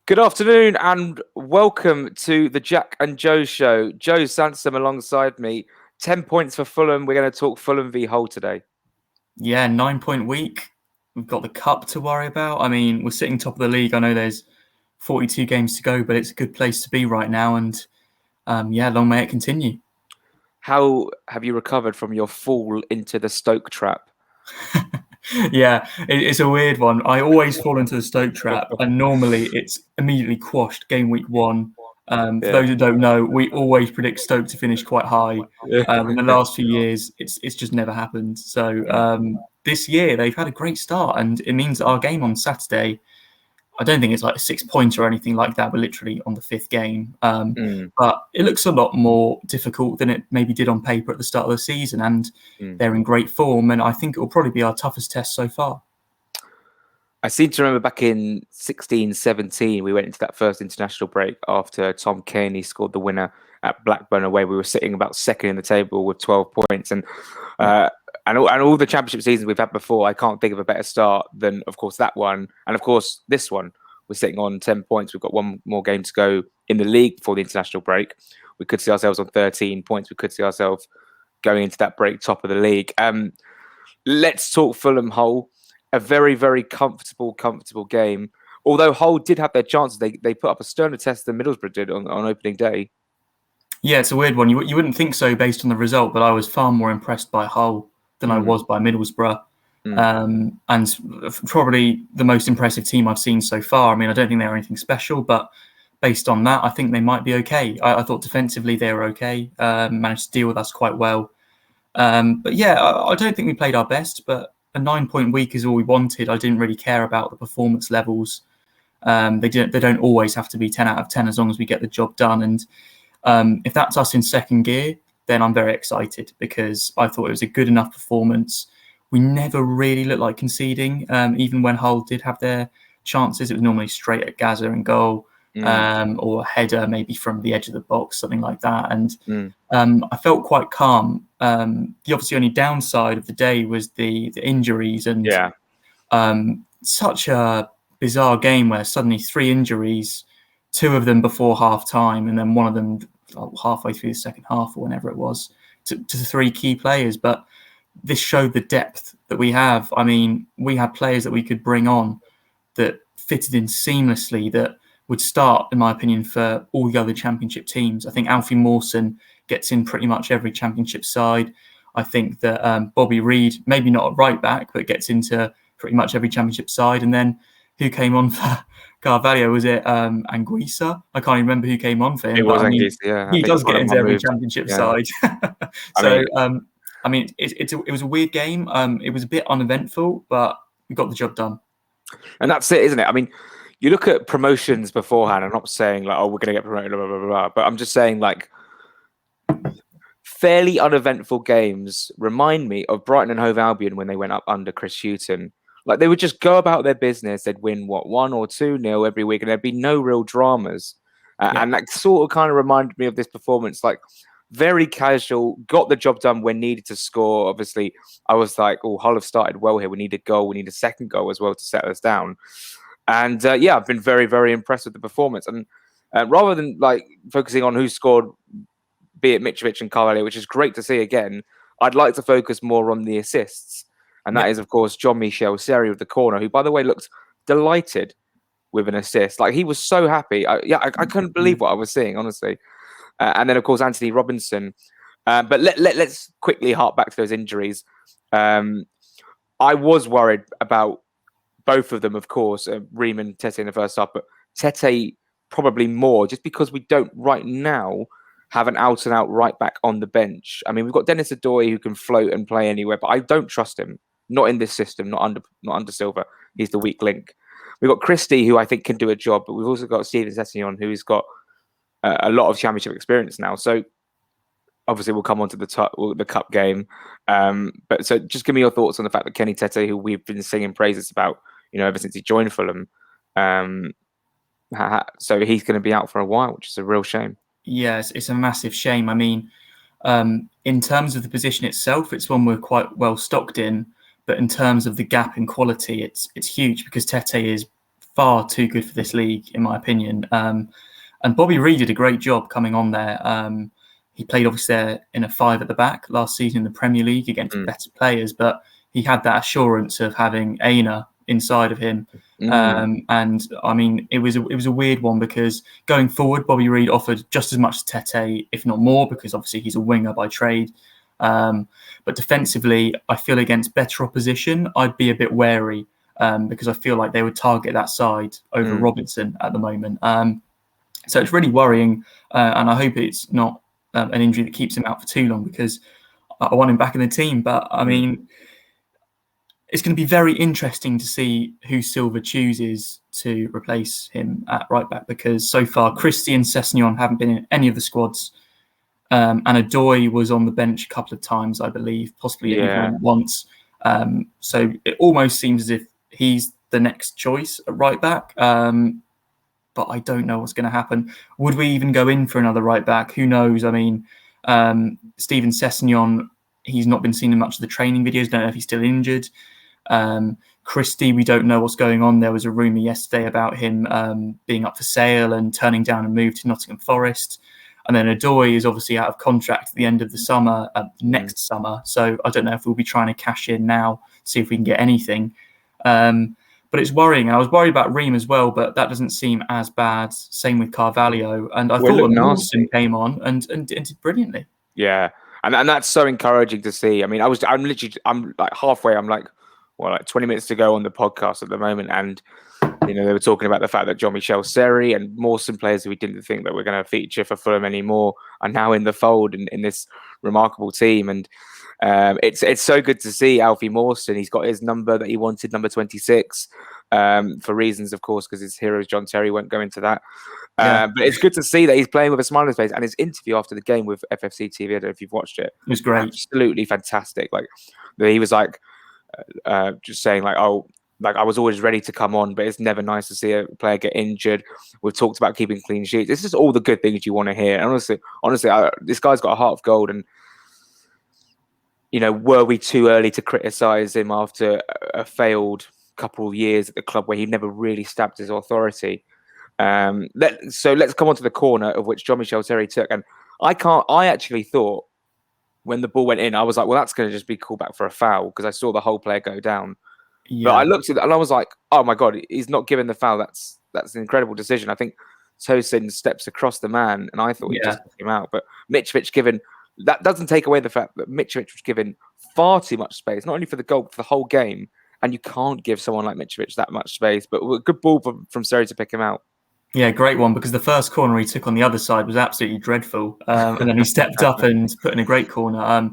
Good afternoon and welcome to the Jack and Joe show. Joe Sansom alongside me. 10 points for Fulham. We're going to talk Fulham v Hull today. Yeah, 9-point week. We've got the cup to worry about. I mean, we're sitting top of the league. I know there's 42 games to go, but it's a good place to be right now. And long may it continue. How have you recovered from your fall into the Stoke trap? Yeah, it's a weird one. I always fall into the Stoke trap, and normally it's immediately quashed game week one. For those who don't know, we always predict Stoke to finish quite high. In the last few years, it's just never happened. So this year they've had a great start, and it means that our game on Saturday, I don't think it's like a 6 points or anything like that. We're literally on the fifth game. But it looks a lot more difficult than it maybe did on paper at the start of the season. And they're in great form. And I think it will probably be our toughest test so far. I seem to remember back in 16-17, we went into that first international break after Tom Cairney scored the winner at Blackburn away. We were sitting about second in the table with 12 points. And all the championship seasons we've had before, I can't think of a better start than, of course, that one. And, of course, this one. We're sitting on 10 points. We've got one more game to go in the league before the international break. We could see ourselves on 13 points. We could see ourselves going into that break top of the league. Let's talk Fulham Hull. A very, very comfortable game. Although Hull did have their chances. They put up a sterner test than Middlesbrough did on opening day. Yeah, it's a weird one. You wouldn't think so based on the result, but I was far more impressed by Hull than I was by Middlesbrough. And probably the most impressive team I've seen so far. I mean, I don't think they're anything special, but based on that, I think they might be okay. I thought defensively they were okay, managed to deal with us quite well. But yeah, I don't think we played our best, but a 9-point week is all we wanted. I didn't really care about the performance levels. They don't always have to be 10 out of 10 as long as we get the job done. And if that's us in second gear, then I'm very excited because I thought it was a good enough performance. We never really looked like conceding. Even when Hull did have their chances, it was normally straight at Gaza and goal, or a header maybe from the edge of the box, something like that. And I felt quite calm. The obviously only downside of the day was the injuries and such a bizarre game where suddenly 3 injuries, 2 of them before half time, and then one of them halfway through the second half or whenever it was to 3 key players. But this showed the depth that we have. I mean, we had players that we could bring on that fitted in seamlessly, that would start, in my opinion, for all the other championship teams. I think Alfie Mawson gets in pretty much every championship side. I think that Bobby Reid, maybe not a right back, but gets into pretty much every championship side. And then who came on for Carvalho? Was it Anguissa? I can't even remember who came on for him. It was Anguissa, yeah. He does get into every championship side. It was a weird game. It was a bit uneventful, but we got the job done. And that's it, isn't it? I mean, you look at promotions beforehand. I'm not saying like, oh, we're going to get promoted, blah, blah, blah, blah, but I'm just saying like fairly uneventful games remind me of Brighton and Hove Albion when they went up under Chris Hughton. Like they would just go about their business. They'd win 1 or 2-0 every week, and there'd be no real dramas. And that sort of kind of reminded me of this performance. Like very casual, got the job done when needed to score. Obviously, I was like, oh, Hull have started well here. We need a goal. We need a second goal as well to settle us down. And I've been very, very impressed with the performance. And rather than like focusing on who scored, be it Mitrovic and Carvalho, which is great to see again, I'd like to focus more on the assists. And that is, of course, John Michel Seri with the corner, who, by the way, looked delighted with an assist. Like he was so happy. I couldn't believe what I was seeing, honestly. And then, of course, Anthony Robinson. But let's quickly hark back to those injuries. I was worried about both of them, of course, Ream and Tete in the first half, but Tete probably more, just because we don't right now have an out-and-out right-back on the bench. I mean, we've got Dennis Adoy who can float and play anywhere, but I don't trust him. Not in this system, not under Silva. He's the weak link. We've got Christie, who I think can do a job, but we've also got Steven Sessegnon, who's got a lot of championship experience now. So obviously we'll come on to the cup game. But so just give me your thoughts on the fact that Kenny Tete, who we've been singing praises about, ever since he joined Fulham. So he's going to be out for a while, which is a real shame. Yes, it's a massive shame. I mean, in terms of the position itself, it's one we're quite well stocked in. But in terms of the gap in quality, it's huge because Tete is far too good for this league, in my opinion. And Bobby Reed did a great job coming on there. He played obviously there in a 5 at the back last season in the Premier League against better players, but he had that assurance of having Aina inside of him. And I mean, it was a weird one because going forward, Bobby Reed offered just as much as Tete, if not more, because obviously he's a winger by trade. But defensively, I feel against better opposition, I'd be a bit wary because I feel like they would target that side over Robinson at the moment. So it's really worrying, and I hope it's not an injury that keeps him out for too long because I want him back in the team. But I mean, it's going to be very interesting to see who Silva chooses to replace him at right back because so far Christie and Sessegnon haven't been in any of the squads. And Adoy was on the bench a couple of times, I believe, possibly even once. So it almost seems as if he's the next choice at right back. But I don't know what's going to happen. Would we even go in for another right back? Who knows? I mean, Steven Sessegnon, he's not been seen in much of the training videos. Don't know if he's still injured. Christie, we don't know what's going on. There was a rumour yesterday about him being up for sale and turning down a move to Nottingham Forest. And then Adoy is obviously out of contract at the end of the summer, next summer. So I don't know if we'll be trying to cash in now, see if we can get anything. But it's worrying. I was worried about Ream as well, but that doesn't seem as bad. Same with Carvalho. And I thought Mawson came on and did brilliantly. Yeah. And that's so encouraging to see. I mean, I'm like halfway. I'm like 20 minutes to go on the podcast at the moment. And, you know, they were talking about the fact that Jean-Michel Seri and Mawson, players who we didn't think that were going to feature for Fulham anymore, are now in the fold in this remarkable team. And it's so good to see Alfie Mawson. He's got his number that he wanted, number 26, for reasons, of course, because his hero John Terry won't go into that. But it's good to see that he's playing with a smile on his face. And his interview after the game with FFC TV, I don't know if you've watched it. It was great. Absolutely fantastic. Like, he was like, just saying like, oh, like I was always ready to come on, but it's never nice to see a player get injured. We've talked about keeping clean sheets. This is all the good things you want to hear. And honestly, this guy's got a heart of gold. And, you know, were we too early to criticise him after a failed couple of years at the club where he never really stabbed his authority? So let's come on to the corner of which Jean-Michel Seri took. And I actually thought when the ball went in, I was like, well, that's going to just be called back for a foul because I saw the whole player go down. Yeah. But I looked at it and I was like, oh my God, he's not given the foul. That's an incredible decision. I think Tosin steps across the man and I thought he just took him out. But Mitrovic that doesn't take away the fact that Mitrovic was given far too much space, not only for the goal, but for the whole game. And you can't give someone like Mitrovic that much space. But a good ball from Seri to pick him out. Yeah, great one, because the first corner he took on the other side was absolutely dreadful. And then he stepped up and put in a great corner.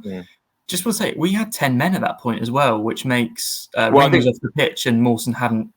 Just want to say, we had 10 men at that point as well, which makes Ream was off the pitch and Mawson hadn't.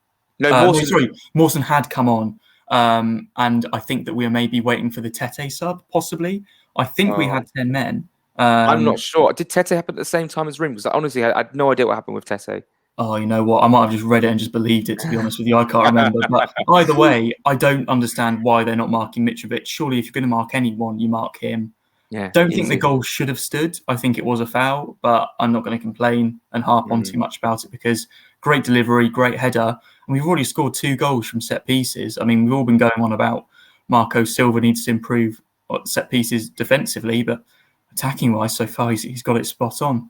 Mawson had come on. And I think that we were maybe waiting for the Tete sub, possibly. I think we had 10 men. I'm not sure. Did Tete happen at the same time as Ream? Because honestly, I had no idea what happened with Tete. Oh, you know what? I might have just read it and just believed it, to be honest with you. I can't remember. But either way, I don't understand why they're not marking Mitrovic. Surely, if you're going to mark anyone, you mark him. Yeah. Don't think the goal should have stood. I think it was a foul, but I'm not going to complain and harp on too much about it because great delivery, great header. And we've already scored 2 goals from set pieces. I mean, we've all been going on about Marco Silva needs to improve set pieces defensively, but attacking-wise, so far, he's got it spot on.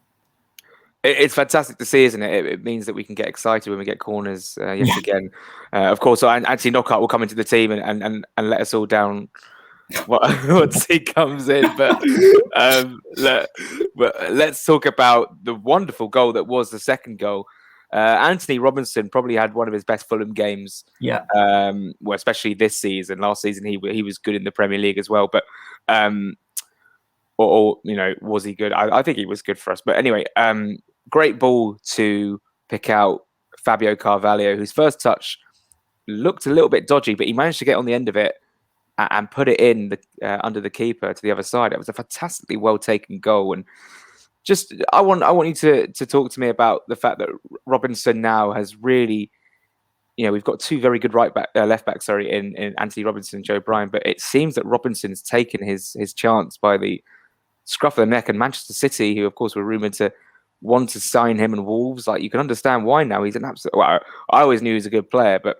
It's fantastic to see, isn't it? It means that we can get excited when we get corners yet again. Of course, Anthony Knockout will come into the team and let us all down once he comes in. But let's talk about the wonderful goal that was the second goal. Anthony Robinson probably had one of his best Fulham games. Yeah. Well, especially this season. Last season he was good in the Premier League as well. But or you know, was he good? I think he was good for us. But anyway, great ball to pick out Fabio Carvalho, whose first touch looked a little bit dodgy, but he managed to get on the end of it and put it in under the keeper to the other side. It was a fantastically well taken goal. And just I want you to talk to me about the fact that Robinson now has really, you know, we've got 2 very good left backs, in Anthony Robinson and Joe Bryan, but it seems that Robinson's taken his chance by the scruff of the neck, and Manchester City, who of course were rumoured to want to sign him, and Wolves, like, you can understand why now. He's an absolute. Well, I always knew he was a good player, but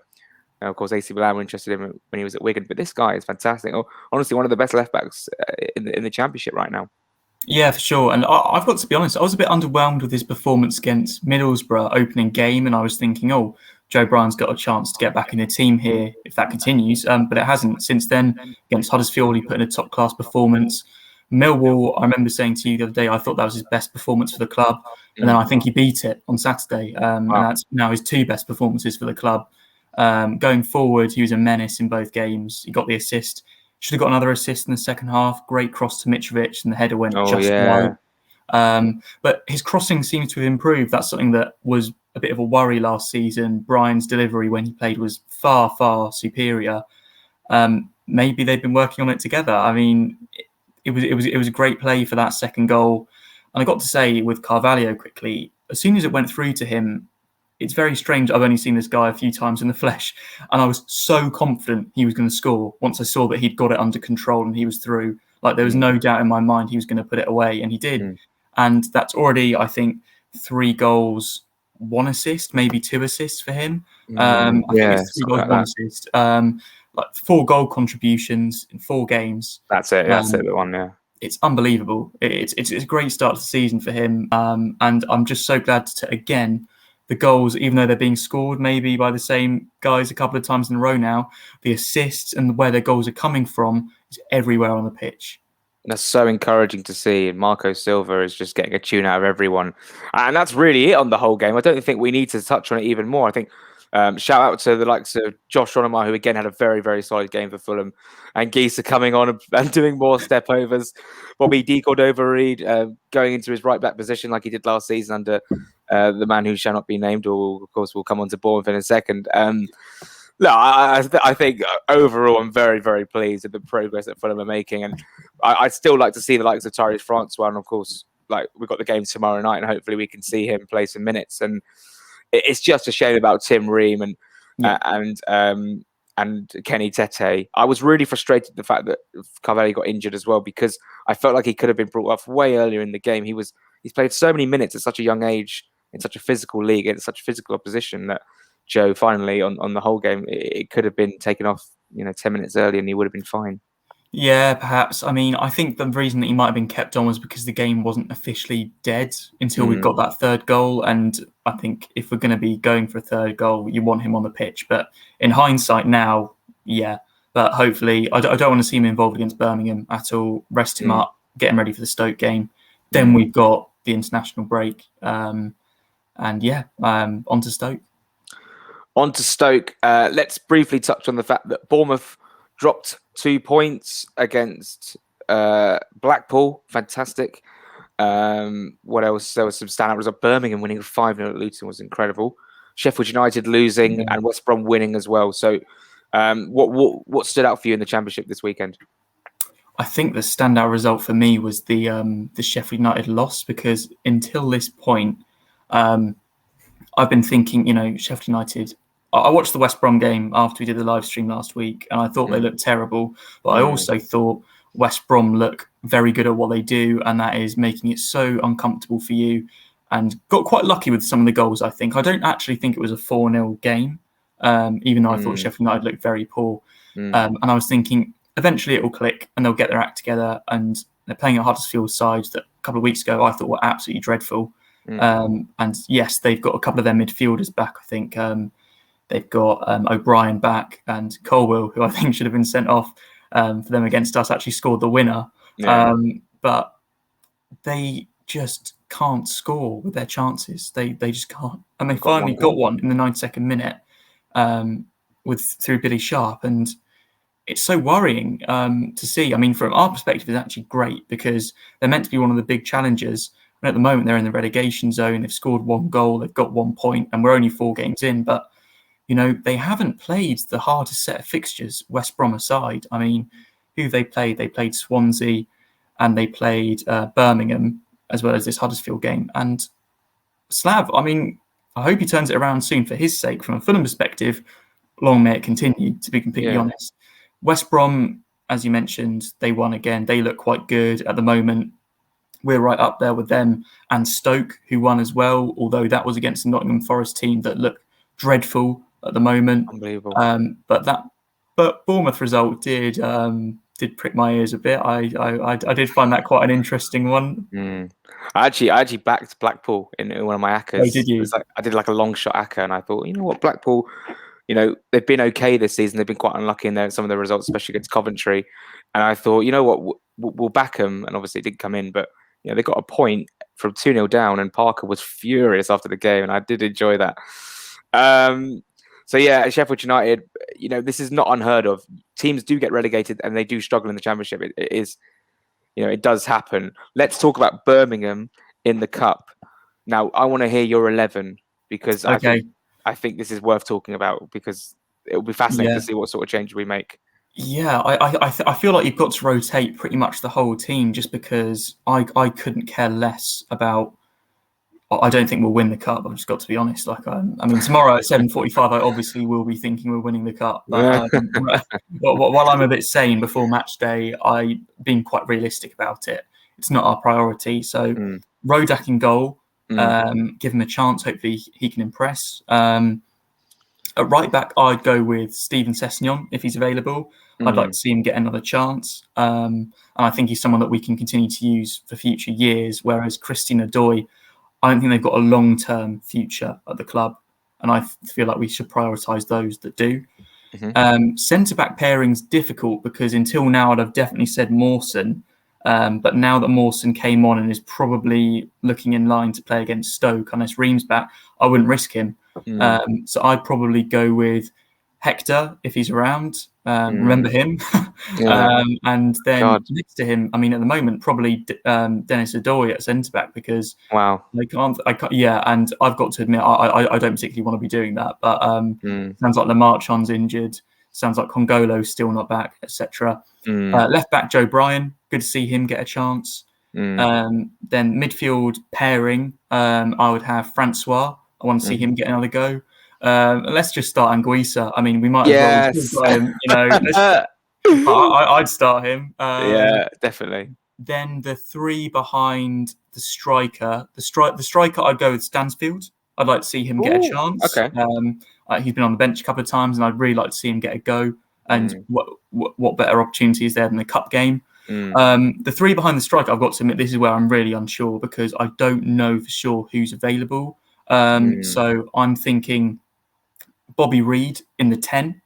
Of course, AC Milan were interested in him when he was at Wigan, but this guy is fantastic. Oh, honestly, one of the best left backs in the Championship right now. Yeah, for sure. And I've got to be honest, I was a bit underwhelmed with his performance against Middlesbrough opening game, and I was thinking, oh, Joe Bryan's got a chance to get back in the team here if that continues. But it hasn't. Since then, against Huddersfield, he put in a top-class performance. Millwall, I remember saying to you the other day, I thought that was his best performance for the club. And then I think he beat it on Saturday. And that's now his 2 best performances for the club. Going forward, he was a menace in both games. He got the assist. Should have got another assist in the second half. Great cross to Mitrovic, and the header went wide. But his crossing seems to have improved. That's something that was a bit of a worry last season. Brian's delivery when he played was far, far superior. Maybe they've been working on it together. I mean, it was a great play for that second goal. And I got to say with Carvalho quickly, as soon as it went through to him, it's very strange. I've only seen this guy a few times in the flesh, and I was so confident he was going to score once I saw that he'd got it under control and he was through. Like, there was no doubt in my mind he was going to put it away, and he did. And that's already, I think, 3 goals, 1 assist, maybe 2 assists for him. I think it's 3 goals, 1 assist. Like 4 goal contributions in 4 games. That's it. That's it. The one, yeah. It's unbelievable. It's a great start to the season for him. And I'm just so glad to, again, the goals, even though they're being scored maybe by the same guys a couple of times in a row now, the assists and where their goals are coming from is everywhere on the pitch. That's so encouraging to see. And Marco Silva is just getting a tune out of everyone. And that's really it on the whole game. I don't think we need to touch on it even more. I think shout out to the likes of Josh Onoma, who again had a very, very solid game for Fulham. And Geese are coming on and doing more step overs. Bobby D. Cordova-Reid going into his right back position like he did last season under the man who shall not be named, or of course we'll come on to Bournemouth in a second. No, I think overall I'm very, very pleased with the progress that Fulham are making, and I'd still like to see the likes of Tyrese Francois, and of course, like we've got the game tomorrow night, and hopefully we can see him play some minutes. And it's just a shame about Tim Ream and Kenny Tete. I was really frustrated with the fact that Carvalho got injured as well, because I felt like he could have been brought off way earlier in the game. He's played so many minutes at such a young age in such a physical league, in such a physical opposition, that Joe finally on the whole game, it could have been taken off 10 minutes early and he would have been fine. Yeah, perhaps. I mean, I think the reason that he might have been kept on was because the game wasn't officially dead until we got that 3rd goal. And I think if we're going to be going for a 3rd goal, you want him on the pitch. But in hindsight now, yeah. But hopefully, I don't want to see him involved against Birmingham at all. Rest him up, get him ready for the Stoke game. Then we've got the international break. On to Stoke. On to Stoke. Let's briefly touch on the fact that Bournemouth dropped 2 points against Blackpool. Fantastic. What else? There was some standout results. Birmingham winning 5-0 at Luton was incredible. Sheffield United losing and West Brom winning as well. So what stood out for you in the Championship this weekend? I think the standout result for me was the Sheffield United loss, because until this point, I've been thinking, Sheffield United. I watched the West Brom game after we did the live stream last week, and I thought they looked terrible. But I also thought West Brom look very good at what they do, and that is making it so uncomfortable for you. And got quite lucky with some of the goals, I think. I don't actually think it was a 4-0 game, even though I thought Sheffield United looked very poor. And I was thinking, eventually it will click and they'll get their act together. And they're playing a Huddersfield side that a couple of weeks ago I thought were absolutely dreadful. And yes, they've got a couple of their midfielders back. I think they've got O'Brien back, and Colwell, who I think should have been sent off for them against us, actually scored the winner. But they just can't score with their chances. They just can't. And they finally got one in the 92nd minute through Billy Sharp. And it's so worrying to see. I mean, from our perspective, it's actually great, because they're meant to be one of the big challengers. And at the moment, they're in the relegation zone. They've scored 1 goal. They've got 1 point, and we're only 4 games in. But, they haven't played the hardest set of fixtures, West Brom aside. I mean, who have they played? They played Swansea and they played Birmingham, as well as this Huddersfield game. And Slav, I mean, I hope he turns it around soon for his sake. From a Fulham perspective, long may it continue, to be completely honest. West Brom, as you mentioned, they won again. They look quite good at the moment. We're right up there with them and Stoke, who won as well, although that was against the Nottingham Forest team that looked dreadful at the moment. Unbelievable. But Bournemouth result did prick my ears a bit. I did find that quite an interesting one. I actually backed Blackpool in one of my ACCAs. Oh, did you? It was I did like a long shot ACCA, and I thought, you know what, Blackpool, they've been okay this season. They've been quite unlucky in some of the results, especially against Coventry. And I thought, you know what, we'll back them. And obviously it didn't come in, but they got a point from 2-0 down, and Parker was furious after the game, and I did enjoy that. So yeah, Sheffield United, this is not unheard of. Teams do get relegated and they do struggle in the Championship. It is, it does happen. Let's talk about Birmingham in the Cup. Now, I want to hear your 11 because I think this is worth talking about because it'll be fascinating to see what sort of change we make. Yeah, I feel like you've got to rotate pretty much the whole team just because I couldn't care less about. I don't think we'll win the Cup. I've just got to be honest. Like, I mean, tomorrow at 7:45, I obviously will be thinking we're winning the Cup. But while I'm a bit sane before match day, I've been quite realistic about it. It's not our priority. So Rodak in goal, give him a chance. Hopefully he can impress. At right back, I'd go with Steven Sessegnon if he's available. I'd like to see him get another chance. And I think he's someone that we can continue to use for future years, whereas Christian Adoy, I don't think they've got a long-term future at the club, and I feel like we should prioritise those that do. Centre-back pairing's difficult because until now I'd have definitely said Mawson, but now that Mawson came on and is probably looking in line to play against Stoke unless Ream's back, I wouldn't risk him. So I'd probably go with Hector if he's around. Remember him? And then next to him, I mean, at the moment, probably Dennis Adoy at centre back because I can't. Yeah, and I've got to admit, I don't particularly want to be doing that. But sounds like Lamarchon's injured. Sounds like Congolo's still not back, etc. Left back Joe Bryan, good to see him get a chance. Then midfield pairing, I would have Francois. I want to see him get another go. Let's just start Anguissa. I mean, we might as well start him. I'd start him. Yeah, definitely. Then the three behind the striker. The striker, I'd go with Stansfield. I'd like to see him get a chance. Okay. He's been on the bench a couple of times, and I'd really like to see him get a go. And what better opportunity is there than the cup game? The three behind the striker, I've got to admit, this is where I'm really unsure because I don't know for sure who's available. So I'm thinking Bobby Reid in the 10.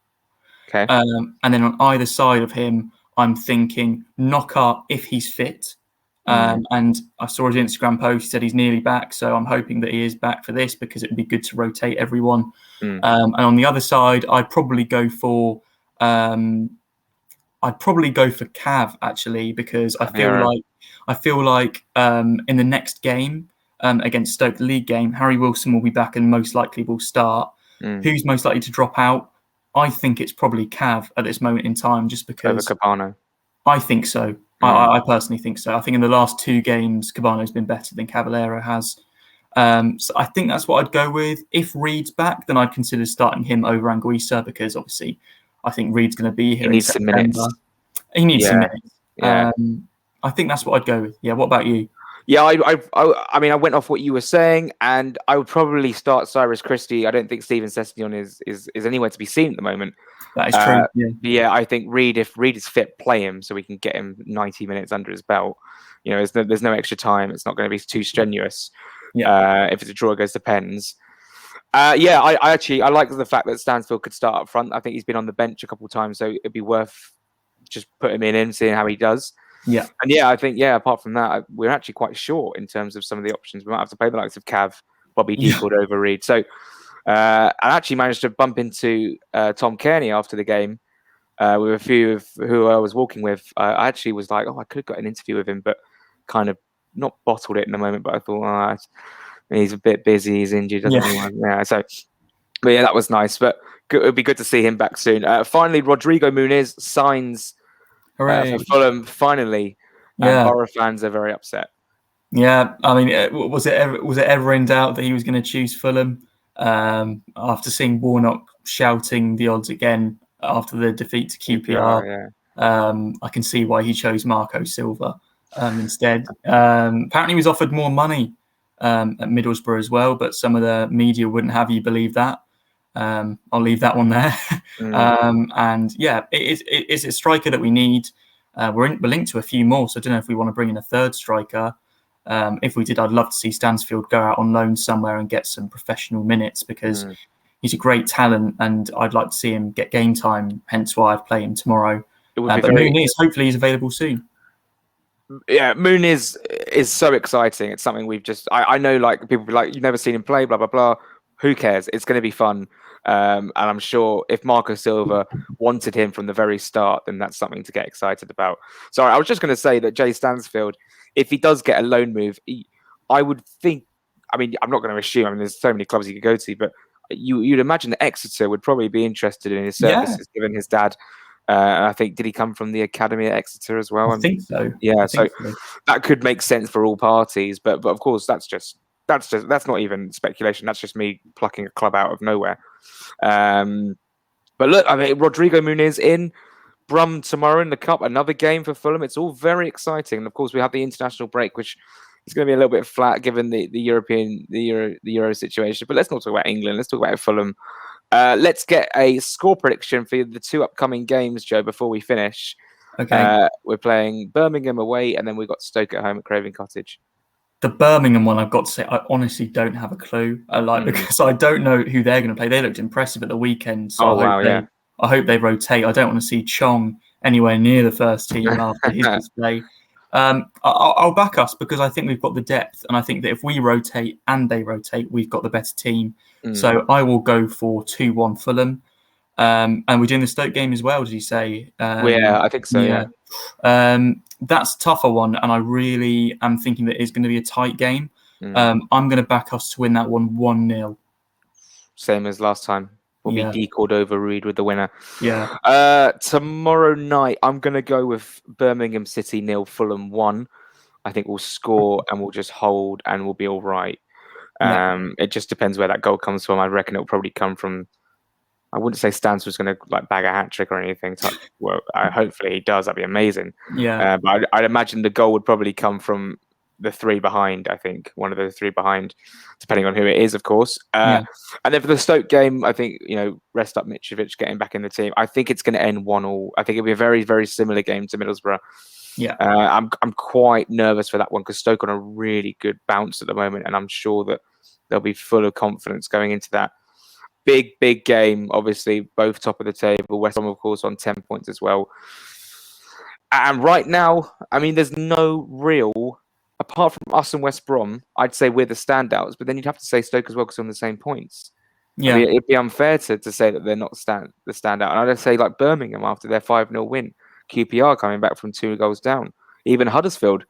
Okay. And then on either side of him, I'm thinking Knockaert if he's fit. And I saw his Instagram post, he said he's nearly back. So I'm hoping that he is back for this because it would be good to rotate everyone. And on the other side, I'd probably go for Cav actually, because I feel like in the next game against Stoke, the league game, Harry Wilson will be back and most likely will start. Who's most likely to drop out? I think it's probably Cav at this moment in time, just because. Over Cabano. I think so. I personally think so. I think in the last two games, Cabano's been better than Cavallero has. So I think that's what I'd go with. If Reid's back, then I'd consider starting him over Anguissa because obviously I think Reid's going to be here. He needs some minutes. He needs some minutes. Yeah. I think that's what I'd go with. Yeah. What about you? Yeah, I mean, I went off what you were saying, and I would probably start Cyrus Christie. I don't think Steven Sessegnon is anywhere to be seen at the moment. That is true. Yeah, I think Reid, if Reid is fit, play him so we can get him 90 minutes under his belt. There's no extra time. It's not going to be too strenuous. If it's a draw, it goes to pens. I like the fact that Stansfield could start up front. I think he's been on the bench a couple of times, so it'd be worth just putting him in, seeing how he does. Yeah. And I think, apart from that, we're actually quite short in terms of some of the options. We might have to play the likes of Cav, Bobby Deacord over Reid. So I actually managed to bump into Tom Kearney after the game with a few of who I was walking with. I actually was like, I could have got an interview with him, but kind of not bottled it in the moment. But I thought, he's a bit busy, he's injured. But that was nice. But it would be good to see him back soon. Finally, Rodrigo Muniz signs for Fulham, finally. Borough fans are very upset. Yeah, I mean, was it ever in doubt that he was going to choose Fulham? After seeing Warnock shouting the odds again after the defeat to QPR, I can see why he chose Marco Silva instead. Apparently, he was offered more money at Middlesbrough as well, but some of the media wouldn't have you believe that. I'll leave that one there. Mm. And yeah, it's a striker that we need. We're linked to a few more, so I don't know if we want to bring in a third striker. If we did, I'd love to see Stansfield go out on loan somewhere and get some professional minutes, because he's a great talent and I'd like to see him get game time, hence why I'd play him tomorrow. It would be But Muniz, hopefully he's available soon. Yeah, Muniz is so exciting. It's something we've just I know, like, people be like, you've never seen him play, blah blah blah. Who cares? It's going to be fun. And I'm sure if Marco Silva wanted him from the very start, then that's something to get excited about. Sorry, I was just going to say that Jay Stansfield, if he does get a loan move, I would think, I mean, I'm not going to assume, I mean, there's so many clubs he could go to, but you'd imagine that Exeter would probably be interested in his services, given his dad. I think, did he come from the academy at Exeter as well? I think so. Yeah, so that could make sense for all parties, but of course that's not even speculation. That's just me plucking a club out of nowhere. But look, I mean, Rodrigo Muniz in Brum tomorrow in the cup, another game for Fulham. It's all very exciting, and of course we have the international break, which is going to be a little bit flat given the Euro situation. But let's not talk about England. Let's talk about Fulham. Let's get a score prediction for the two upcoming games, Joe, before we finish. Okay. We're playing Birmingham away, and then we've got Stoke at home at Craven Cottage. The Birmingham one, I've got to say, I honestly don't have a clue. Because I don't know who they're going to play. They looked impressive at the weekend. So I hope they rotate. I don't want to see Chong anywhere near the first team after his display. I'll back us because I think we've got the depth, and I think that if we rotate and they rotate, we've got the better team. So I will go for 2-1 Fulham. And we're doing the Stoke game as well, did you say? Yeah, I think so, yeah. That's a tougher one, and I really am thinking that it's going to be a tight game. I'm going to back us to win that one 1-0. Same as last time. We'll be decored over Reed with the winner. Yeah. Tomorrow night, I'm going to go with Birmingham City 0, Fulham 1. I think we'll score and we'll just hold and we'll be all right. It just depends where that goal comes from. I reckon it'll probably come from, I wouldn't say Stans was going to like bag a hat trick or anything. Well, hopefully he does. That'd be amazing. Yeah. But I'd imagine the goal would probably come from the three behind. I think one of the three behind, depending on who it is, of course. And then for the Stoke game, I think, rest up Mitrovic, getting back in the team. I think it's going to end 1-1. I think it'll be a very, very similar game to Middlesbrough. Yeah. I'm quite nervous for that one because Stoke on a really good bounce at the moment, and I'm sure that they'll be full of confidence going into that. Big game, obviously, both top of the table. West Ham, of course, on 10 points as well. And right now, I mean, there's no real, apart from us and West Brom, I'd say we're the standouts, but then you'd have to say Stoke as well because they're on the same points. Yeah. I mean, it'd be unfair to say that they're not the standout. And I'd say like Birmingham after their 5-0 win, QPR coming back from 2 goals down. Even Huddersfield,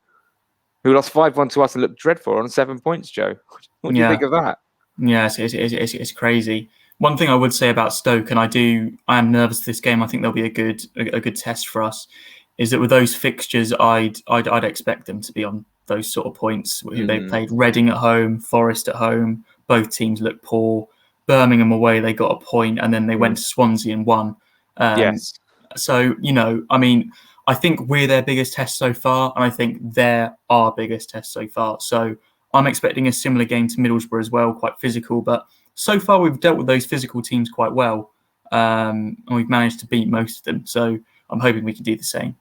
who lost 5-1 to us and looked dreadful on 7 points, Joe. What do you think of that? Yeah, it's crazy. One thing I would say about Stoke, and I am nervous for this game. I think there'll be a good test for us. Is that with those fixtures, I'd expect them to be on those sort of points. They played Reading at home, Forest at home. Both teams looked poor. Birmingham away, they got a point, and then they went to Swansea and won. Yes. So I mean, I think we're their biggest test so far, and I think they're our biggest test so far. So I'm expecting a similar game to Middlesbrough as well, quite physical. But so far, we've dealt with those physical teams quite well, and we've managed to beat most of them. So I'm hoping we can do the same.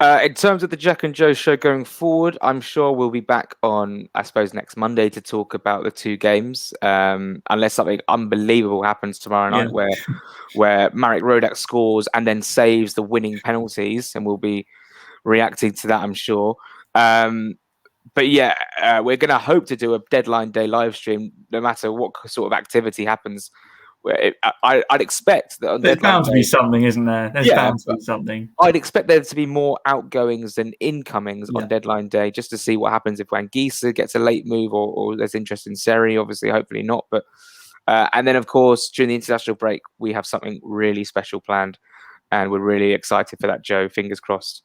In terms of the Jack and Joe show going forward, I'm sure we'll be back on, I suppose, next Monday to talk about the 2 games, unless something unbelievable happens tomorrow night where Marek Rodak scores and then saves the winning penalties, and we'll be reacting to that, I'm sure. But yeah, we're going to hope to do a deadline day live stream, no matter what sort of activity happens. I'd expect that on there's bound to be something, isn't there? There's bound to be something. I'd expect there to be more outgoings than incomings on deadline day, just to see what happens if Wangisa gets a late move or there's interest in Seri. Obviously, hopefully not. But and then, of course, during the international break, we have something really special planned, and we're really excited for that, Joe. Fingers crossed.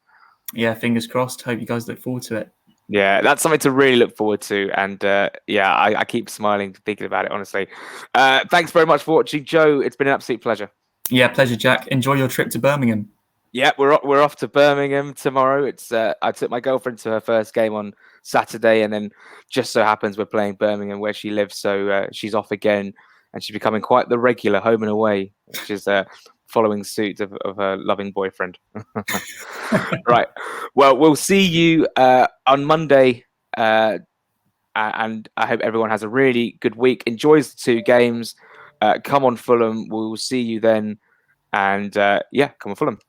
Yeah, fingers crossed. Hope you guys look forward to it. Yeah, that's something to really look forward to. And I keep smiling thinking about it, honestly. Thanks very much for watching, Joe. It's been an absolute pleasure. Yeah, pleasure, Jack. Enjoy your trip to Birmingham. Yeah, we're off to Birmingham tomorrow. It's I took my girlfriend to her first game on Saturday, and then just so happens we're playing Birmingham where she lives. So she's off again and she's becoming quite the regular home and away, which is following suit of her loving boyfriend. Right. Well, we'll see you on Monday. And I hope everyone has a really good week. Enjoys the 2 games. Come on, Fulham. We'll see you then. And come on, Fulham.